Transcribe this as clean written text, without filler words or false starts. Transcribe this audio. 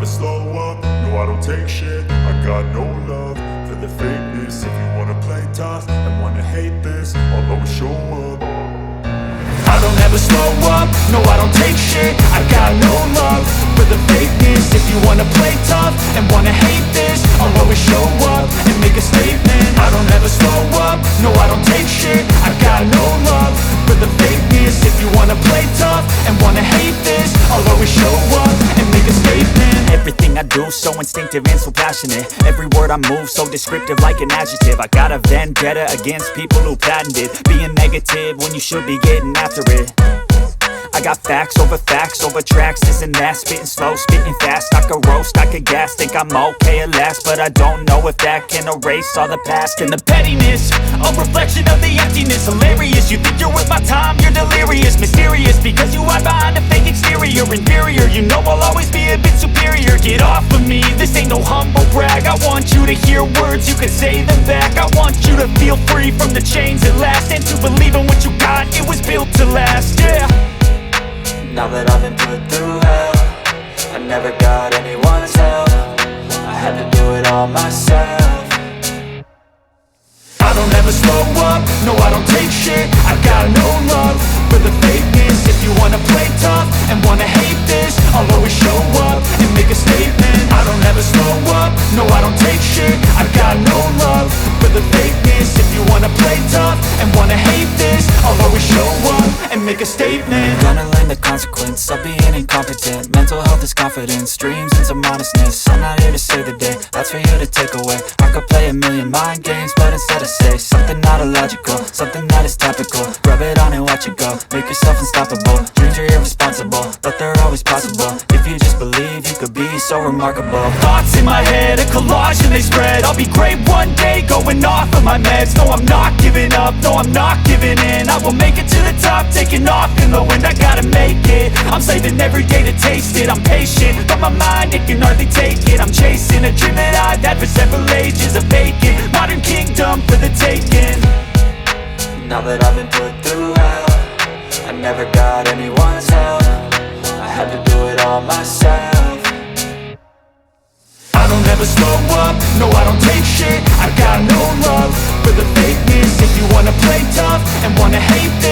slow up, no I don't take shit. I got no love for the fakeness. If you wanna play tough and wanna hate this, I'll always show up. I don't ever slow up, no I don't take shit. I got no love for the fakeness. If you wanna play tough and wanna hate this, I'll always show up and make a statement. I don't ever slow up, no I don't take shit. I got no love for the fakeness. If you wanna play tough and wanna hate this, I'll always show up and make a statement. Everything I do so instinctive and so passionate. Every word I move so descriptive like an adjective. I got a vendetta against people who patented being negative when you should be getting after it. I got facts over tracks, this and that. Spitting slow, spitting fast, I could roast, I could gas. Think I'm okay at last, but I don't know if that can erase all the past. And the pettiness, a reflection of the emptiness. Hilarious, you think you're worth my time, you're delirious. Mysterious, because you hide behind a fake exterior. Inferior, you know I'll always be a bit superior. Get off of me, this ain't no humble brag. I want you to hear words, you can say them back. I want you to feel free from the chains at last, and to believe in what you got, it was built to last, yeah. Now that I've been put through hell, I never got anyone's help. I had to do it all myself. I don't ever slow up, no I don't take shit. I got no love for the fakeness. If you wanna play tough and wanna hate this, I'll always show up and make a statement. I don't ever slow up, no I don't take shit. I got no love for the fakeness. If you wanna play tough and wanna hate this, I'll always show up and make a statement. Gonna learn the consequence of being incompetent. Mental health is confidence, dreams and some honestness. I'm not here to save the day, that's for you to take away. I could play a million mind games, but instead I say something not illogical, something that is topical. Rub it on and watch it go, make yourself unstoppable. Dreams are irresponsible, but they're always possible. If you just believe, you could be so remarkable. Thoughts in my head, a collage and they spread. I'll be great one day, going off of my meds. No, I'm not giving up, no, I'm not giving in. I will make it to the top, taking off in the wind. I gotta make it, I'm saving every day to taste it. I'm patient, but my mind, it can hardly take it. I'm chasing a dream that I've had for several ages. A vacant, modern kingdom for the taking. Now that I've been put through hell, I never got anyone's help. I had to do it all myself. I don't ever slow up, no I don't take shit. I got no love for the fakeness. If you wanna play tough and wanna hate this,